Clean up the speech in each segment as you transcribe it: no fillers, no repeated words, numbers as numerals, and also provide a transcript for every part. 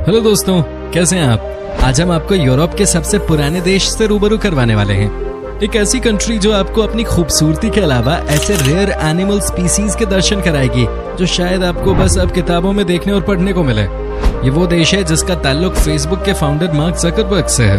Hello दोस्तों, कैसे हैं आप। आज हम आपको यूरोप के सबसे पुराने देश से रूबरू करवाने वाले हैं। एक ऐसी कंट्री जो आपको अपनी खूबसूरती के अलावा ऐसे रेयर एनिमल स्पीसीज के दर्शन कराएगी जो शायद आपको बस अब किताबों में देखने और पढ़ने को मिले। ये वो देश है जिसका ताल्लुक फेसबुक के फाउंडर मार्क ज़करबर्ग से है।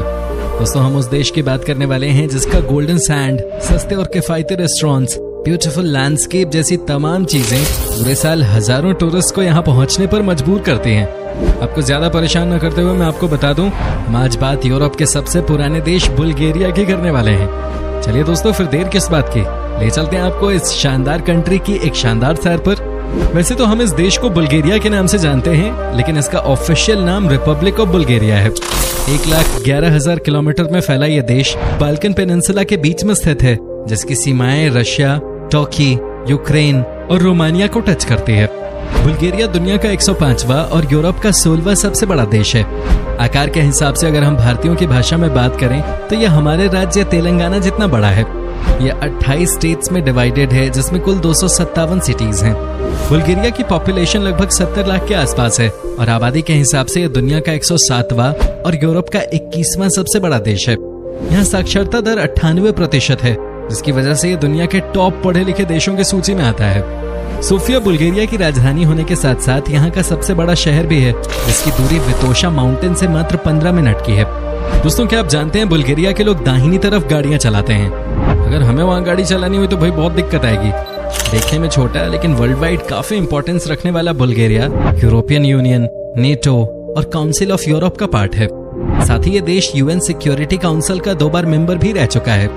दोस्तों, हम उस देश की बात करने वाले हैं जिसका गोल्डन सैंड, सस्ते और किफायती रेस्टोरेंट्स, ब्यूटीफुल लैंडस्केप जैसी तमाम चीजें पूरे साल हजारों टूरिस्ट को यहाँ पहुँचने पर मजबूर करती हैं। आपको ज्यादा परेशान न करते हुए मैं आपको बता दूं, हम आज बात यूरोप के सबसे पुराने देश बुल्गारिया की करने वाले हैं। चलिए दोस्तों, फिर देर किस बात की, ले चलते हैं आपको इस शानदार कंट्री की एक शानदार सैर पर। वैसे तो हम इस देश को बुल्गारिया के नाम से जानते हैं, लेकिन इसका ऑफिशियल नाम रिपब्लिक ऑफ बुल्गारिया है। 1,11,000 किलोमीटर में फैला यह देश बाल्कन पेनिनसुला के बीच में स्थित है, जिसकी सीमाएं रशिया, टर्की, यूक्रेन और रोमानिया को टच करती है। बुल्गारिया दुनिया का 105वां और यूरोप का 16वां सबसे बड़ा देश है। आकार के हिसाब से अगर हम भारतीयों की भाषा में बात करें तो यह हमारे राज्य तेलंगाना जितना बड़ा है। यह 28 स्टेट्स में डिवाइडेड है, जिसमें कुल 257 सिटीज हैं। बुल्गारिया की पॉपुलेशन लगभग 70 लाख के आसपास है और आबादी के हिसाब से यह दुनिया का 107वां और यूरोप का 21वां सबसे बड़ा देश है। यहाँ साक्षरता दर 98% है, जिसकी वजह से यह दुनिया के टॉप पढ़े लिखे देशों की सूची में आता है। सोफिया बुल्गारिया की राजधानी होने के साथ साथ यहाँ का सबसे बड़ा शहर भी है, जिसकी दूरी वितोशा माउंटेन से मात्र 15 मिनट की है। दोस्तों, क्या आप जानते हैं बुल्गारिया के लोग दाहिनी तरफ गाड़ियां चलाते हैं। अगर हमें वहाँ गाड़ी चलानी हुई तो भाई बहुत दिक्कत आएगी। देखने में छोटा है लेकिन वर्ल्ड वाइड काफी इंपॉर्टेंस रखने वाला बुल्गारिया यूरोपियन यूनियन, नेटो और काउंसिल ऑफ यूरोप का पार्ट है। साथ ही ये देश यूएन सिक्योरिटी काउंसिल का 2 बार मेंबर भी रह चुका है।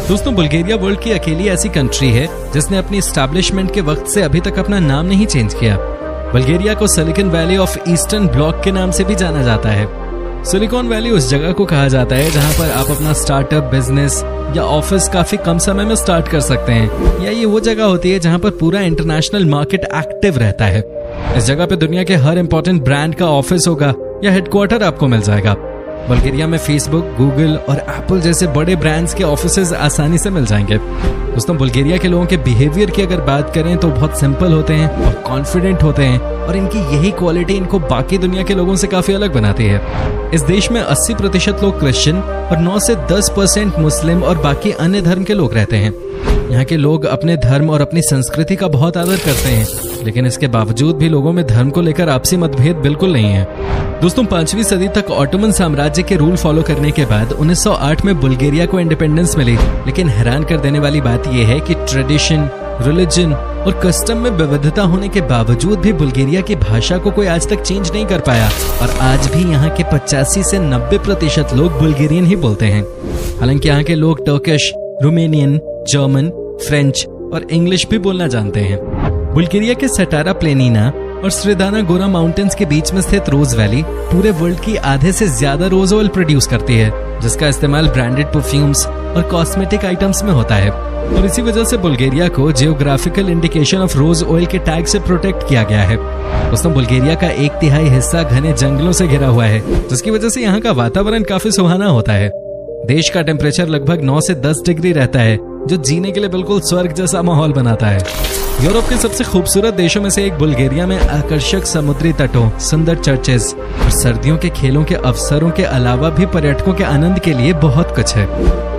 दोस्तों, बुल्गारिया वर्ल्ड की अकेली ऐसी कंट्री है जिसने अपनी एस्टैब्लिशमेंट के वक्त से अभी तक अपना नाम नहीं चेंज किया। बुल्गारिया को silicon valley of eastern block के नाम से भी जाना जाता है। सिलिकॉन वैली उस जगह को कहा जाता है जहां पर आप अपना स्टार्टअप, बिजनेस या ऑफिस काफी कम समय में स्टार्ट कर सकते हैं, या ये वो जगह होती है जहां पर पूरा इंटरनेशनल मार्केट एक्टिव रहता है। इस जगह पे दुनिया के हर इंपॉर्टेंट ब्रांड का ऑफिस होगा या हेडक्वार्टर आपको मिल जाएगा। बुल्गारिया में फेसबुक, गूगल और एप्पल जैसे बड़े ब्रांड्स के ऑफिसेज आसानी से मिल जाएंगे। दोस्तों, बुल्गारिया के लोगों के बिहेवियर की अगर बात करें तो बहुत सिंपल होते हैं और कॉन्फिडेंट होते हैं, और इनकी यही क्वालिटी इनको बाकी दुनिया के लोगों से काफी अलग बनाती है। इस देश में 80% लोग क्रिश्चियन और 9 से 10% मुस्लिम और बाकी अन्य धर्म के लोग रहते हैं। यहाँ के लोग अपने धर्म और अपनी संस्कृति का बहुत आदर करते हैं, लेकिन इसके बावजूद भी लोगों में धर्म को लेकर आपसी मतभेद बिल्कुल नहीं है। दोस्तों, 5वीं सदी तक ऑटोमन साम्राज्य के रूल फॉलो करने के बाद 1908 में बुल्गारिया को इंडिपेंडेंस मिली, लेकिन हैरान कर देने वाली बात यह है कि ट्रेडिशन, रिलीजन और कस्टम में विविधता होने के बावजूद भी बुल्गारिया की भाषा को कोई आज तक चेंज नहीं कर पाया, और आज भी यहाँ के 85 से 90% लोग बुल्गारियन ही बोलते हैं। हालांकि यहाँ के लोग टर्किश, रोमेनियन, जर्मन, फ्रेंच और इंग्लिश भी बोलना जानते हैं। बुल्गारिया के सटारा प्लेनिना और श्रेदाना गोरा माउंटेन्स के बीच में स्थित रोज वैली पूरे वर्ल्ड की आधे से ज्यादा रोज ऑयल प्रोड्यूस करती है, जिसका इस्तेमाल ब्रांडेड परफ्यूम्स और कॉस्मेटिक आइटम्स में होता है। और इसी वजह से बुल्गारिया को geographical indication of rose oil के टैग से प्रोटेक्ट किया गया है। दोस्तों, बुल्गारिया का 1/3 हिस्सा घने जंगलों से घिरा हुआ है, जिसकी वजह से यहाँ का वातावरण काफी सुहाना होता है। देश का टेम्परेचर लगभग 9 से 10 डिग्री रहता है, जो जीने के लिए बिल्कुल स्वर्ग जैसा माहौल बनाता है। यूरोप के सबसे खूबसूरत देशों में से एक बुल्गारिया में आकर्षक समुद्री तटों, सुंदर चर्चेस और सर्दियों के खेलों के अवसरों के अलावा भी पर्यटकों के आनंद के लिए बहुत कुछ है।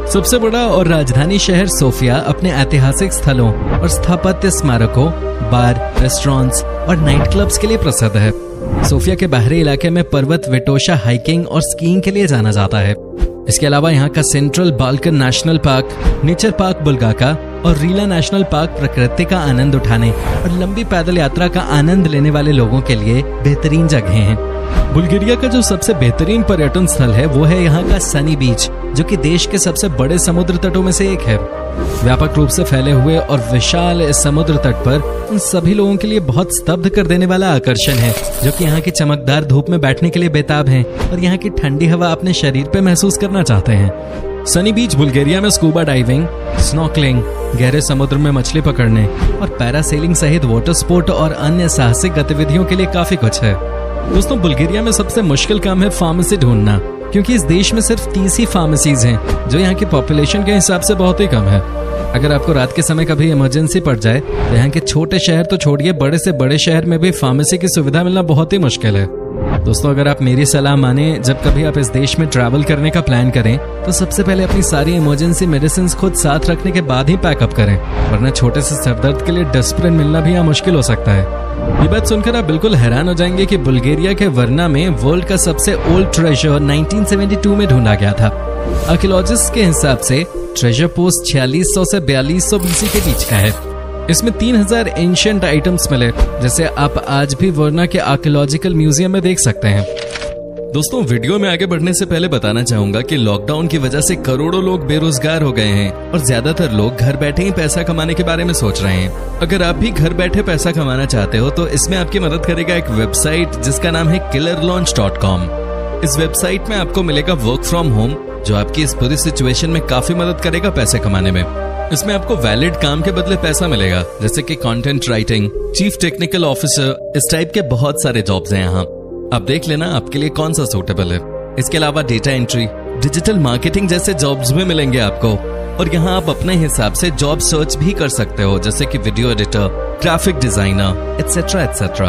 सबसे बड़ा और राजधानी शहर सोफिया अपने ऐतिहासिक स्थलों और स्थापत्य स्मारकों, बार, रेस्टोरेंट्स और नाइट क्लब्स के लिए प्रसिद्ध है। सोफिया के बाहरी इलाके में पर्वत विटोशा हाइकिंग और स्कीइंग के लिए जाना जाता है। इसके अलावा यहाँ का central Balkan national park, nature park Bulgarka और रीला नेशनल पार्क प्रकृति का आनंद उठाने और लंबी पैदल यात्रा का आनंद लेने वाले लोगों के लिए बेहतरीन जगह हैं। बुल्गारिया का जो सबसे बेहतरीन पर्यटन स्थल है वो है यहाँ का सनी बीच, जो कि देश के सबसे बड़े समुद्र तटों में से एक है। व्यापक रूप से फैले हुए और विशाल इस समुद्र तट पर उन सभी लोगों के लिए बहुत स्तब्ध कर देने वाला आकर्षण है, जो कि यहाँ की चमकदार धूप में बैठने के लिए बेताब हैं और यहाँ की ठंडी हवा अपने शरीर पे महसूस करना चाहते हैं। सनी बीच बुल्गारिया में स्कूबा डाइविंग, स्नॉर्कलिंग, गहरे समुद्र में मछली पकड़ने और पैरासेलिंग सहित वाटर स्पोर्ट और अन्य साहसिक गतिविधियों के लिए काफी कुछ है। दोस्तों, बुल्गारिया में सबसे मुश्किल काम है फार्मेसी ढूंढना, क्योंकि इस देश में सिर्फ 30 ही फार्मेसीज हैं, जो यहाँ की पॉपुलेशन के हिसाब से बहुत ही कम है। अगर आपको रात के समय कभी इमरजेंसी पड़ जाए तो यहाँ के छोटे शहर तो छोड़िए, बड़े से बड़े शहर में भी फार्मेसी की सुविधा मिलना बहुत ही मुश्किल है। दोस्तों अगर आप मेरी सलाह माने, जब कभी आप इस देश में ट्रैवल करने का प्लान करें तो सबसे पहले अपनी सारी इमरजेंसी मेडिसिन खुद साथ रखने के बाद ही पैकअप करें, वरना छोटे से सरदर्द के लिए डिस्प्रिन मिलना भी यहाँ मुश्किल हो सकता है। ये बात सुनकर आप बिल्कुल हैरान हो जाएंगे कि बुल्गारिया के वर्ना में वर्ल्ड का सबसे ओल्ड ट्रेजर 1972 में ढूंढा गया था। आर्कियोलॉजिस्ट के हिसाब से ट्रेजर पोस्ट 4600 से 4200 BC के बीच का है। इसमें 3000 एंशिएंट आइटम्स मिले, जैसे आप आज भी वर्ना के आर्कियोलॉजिकल म्यूजियम में देख सकते हैं। दोस्तों वीडियो में आगे बढ़ने से पहले बताना चाहूंगा कि लॉकडाउन की वजह से करोड़ों लोग बेरोजगार हो गए हैं और ज्यादातर लोग घर बैठे ही पैसा कमाने के बारे में सोच रहे हैं। अगर आप भी घर बैठे पैसा कमाना चाहते हो तो इसमें आपकी मदद करेगा एक वेबसाइट जिसका नाम है killerlaunch.com। इस वेबसाइट में आपको मिलेगा वर्क फ्रॉम होम, जो आपकी इस पूरी सिचुएशन में काफी मदद करेगा पैसे कमाने में। इसमें आपको वैलिड काम के बदले पैसा मिलेगा, जैसे कि content writing, chief technical officer, इस टाइप के बहुत सारे जॉब्स हैं यहाँ। आप देख लेना आपके लिए कौन सा सूटेबल है। इसके अलावा डेटा एंट्री, डिजिटल मार्केटिंग जैसे जॉब्स भी मिलेंगे आपको, और यहाँ आप अपने हिसाब से जॉब सर्च भी कर सकते हो, जैसे कि video editor, graphic designer, etcetera etcetera.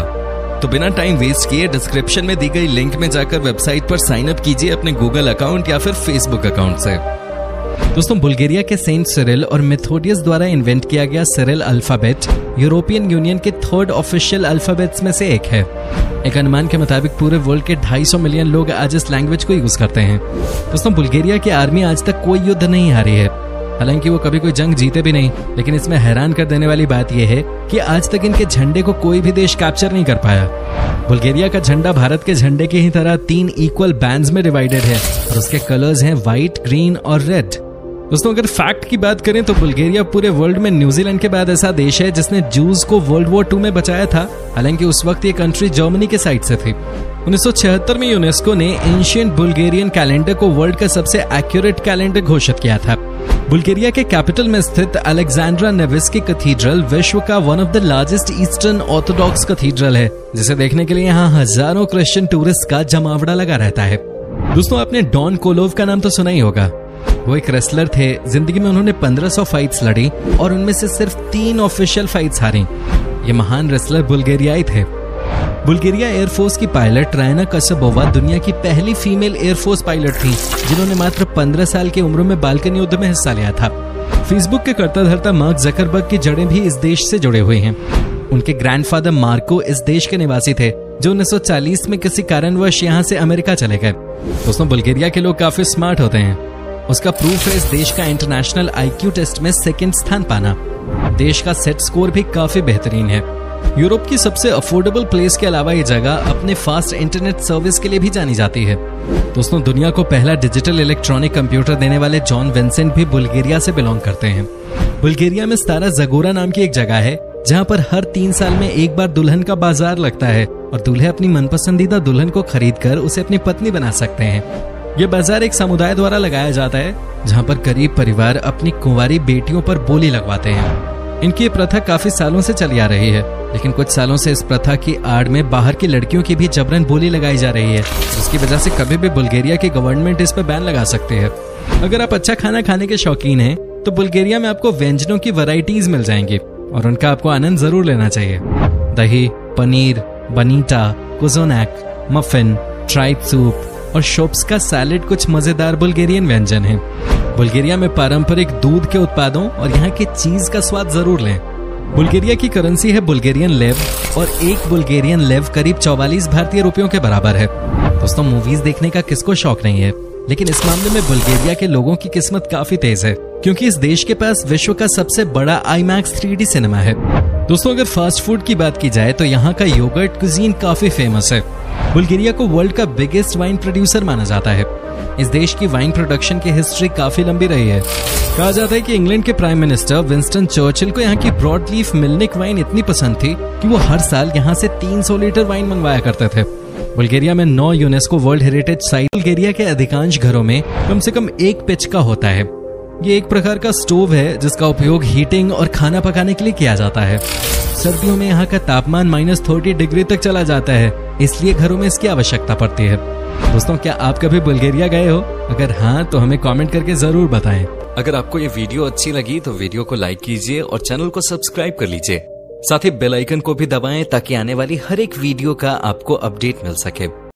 तो बिना टाइम वेस्ट किए डिस्क्रिप्शन में दी गई लिंक में जाकर वेबसाइट पर साइन अप कीजिए अपने गूगल अकाउंट या फिर फेसबुक अकाउंट से। दोस्तों बुल्गारिया के सेंट सिरिल और मेथोडियस द्वारा इन्वेंट किया गया सिरिल अल्फाबेट यूरोपियन यूनियन के 3rd ऑफिशियल अल्फाबेट्स में से एक है। एक अनुमान के मुताबिक पूरे वर्ल्ड के 250 मिलियन लोग आज इस लैंग्वेज को यूज करते हैं। दोस्तों बुल्गारिया की आर्मी आज तक कोई युद्ध नहीं हारी है, हालांकि वो कभी कोई जंग जीते भी नहीं, लेकिन इसमें हैरान कर देने वाली बात यह है कि आज तक इनके झंडे को कोई भी देश कैप्चर नहीं कर पाया। बुल्गारिया का झंडा भारत के झंडे की ही तरह 3 इक्वल बैंड्स में डिवाइडेड है और उसके कलर्स हैं व्हाइट, ग्रीन और रेड। दोस्तों अगर फैक्ट की बात करें तो बुल्गारिया पूरे वर्ल्ड में न्यूजीलैंड के बाद ऐसा देश है जिसने जूस को वर्ल्ड वॉर 2 में बचाया था, हालांकि उस वक्त ये कंट्री जर्मनी के साइड से थी। 1976 में यूनेस्को ने एंशिएंट बुल्गारियन कैलेंडर को वर्ल्ड का सबसे एक्यूरेट कैलेंडर घोषित किया था। बुल्गारिया के कैपिटल में स्थित अलेक्जेंड्रा नेविस्की कैथीड्रल विश्व का one of the largest eastern Orthodox cathedral है, जिसे देखने के लिए यहाँ हजारों क्रिश्चियन टूरिस्ट का जमावड़ा लगा रहता है। दोस्तों आपने डॉन कोलोव का नाम तो सुना ही होगा। वो एक रेसलर थे। जिंदगी में उन्होंने 1500 फाइट्स लड़ी और उनमें से सिर्फ 3 ऑफिशियल फाइट्स हारी। ये महान रेसलर बुल्गारियाई थे। बुल्गारिया एयरफोर्स की पायलट रायना कसबोवा दुनिया की पहली फीमेल एयरफोर्स पायलट थी, जिन्होंने मात्र 15 साल की उम्र में बाल्कन युद्ध में हिस्सा लिया था। फेसबुक के कर्ता धर्ता मार्क जकरबर्ग की जड़ें भी इस देश से जुड़े हुए हैं। उनके ग्रैंडफादर मार्को इस देश के निवासी थे, जो 1940 में किसी कारणवश यहाँ से अमेरिका चले गए। दोस्तों बुल्गारिया के लोग काफी स्मार्ट होते हैं। उसका प्रूफ है इस देश का इंटरनेशनल IQ टेस्ट में 2nd स्थान पाना। देश का सेट स्कोर भी काफी बेहतरीन है। यूरोप की सबसे अफोर्डेबल प्लेस के अलावा ये जगह अपने फास्ट इंटरनेट सर्विस के लिए भी जानी जाती है। दोस्तों दुनिया को पहला डिजिटल इलेक्ट्रॉनिक कंप्यूटर देने वाले जॉन विंसेंट भी बुल्गारिया से बिलोंग करते हैं। बुल्गारिया में स्तारा जागोरा नाम की एक जगह है, जहाँ पर हर 3 साल में एक बार दुल्हन का बाजार लगता है और दूल्हे अपनी मनपसंदीदा दुल्हन को खरीद कर उसे अपनी पत्नी बना सकते हैं। यह बाजार एक समुदाय द्वारा लगाया जाता है, जहाँ पर गरीब परिवार अपनी कुंवारी बेटियों पर बोली लगवाते हैं। इनकी ये प्रथा काफी सालों से चली आ रही है, लेकिन कुछ सालों से इस प्रथा की आड़ में बाहर की लड़कियों की भी जबरन बोली लगाई जा रही है, जिसकी वजह से कभी भी बुल्गारिया की गवर्नमेंट इस पर बैन लगा सकती है। अगर आप अच्छा खाना खाने के शौकीन हैं, तो बुल्गारिया में आपको व्यंजनों की वैरायटीज मिल जाएंगी और उनका आपको आनंद जरूर लेना चाहिए। दही, पनीर, बनीटा, कुजोनैक, मफिन, ट्राइब सूप और शोप्स का सैलेड कुछ मजेदार बुल्गारियन व्यंजन हैं। बुल्गारिया में पारंपरिक दूध के उत्पादों और यहाँ के चीज का स्वाद जरूर लें। बुल्गारिया की करेंसी है बुल्गारियन लेव और एक बुल्गारियन लेव करीब 44 भारतीय रुपयों के बराबर है। दोस्तों मूवीज देखने का किसको शौक नहीं है, लेकिन इस मामले में बुल्गारिया के लोगों की किस्मत काफी तेज है, क्योंकि इस देश के पास विश्व का सबसे बड़ा IMAX 3D सिनेमा है। दोस्तों अगर फास्ट फूड की बात की जाए तो यहाँ का योगर्ट कुजीन काफी फेमस है। बुल्गारिया को वर्ल्ड का बिगेस्ट वाइन प्रोड्यूसर माना जाता है। इस देश की वाइन प्रोडक्शन की हिस्ट्री काफी लंबी रही है। कहा जाता है कि इंग्लैंड के प्राइम मिनिस्टर विंस्टन चर्चिल को यहाँ की ब्रॉड लीफ मिल्निक वाइन इतनी पसंद थी कि वो हर साल यहाँ से 300 लीटर वाइन मंगवाया करते थे। बुल्गारिया में 9 UNESCO world heritage site. Bulgaria के अधिकांश घरों में कम से कम एक पिचका होता है। ये एक प्रकार का स्टोव है जिसका उपयोग हीटिंग और खाना पकाने के लिए किया जाता है। सर्दियों में यहाँ का तापमान -30 डिग्री तक चला जाता है, इसलिए घरों में इसकी आवश्यकता पड़ती है। दोस्तों क्या आप कभी बुल्गारिया गए हो? अगर हाँ तो हमें कमेंट करके जरूर बताएं। अगर आपको ये वीडियो अच्छी लगी तो वीडियो को लाइक कीजिए और चैनल को सब्सक्राइब कर लीजिए। साथ ही बेल आइकन को भी दबाएं ताकि आने वाली हर एक वीडियो का आपको अपडेट मिल सके।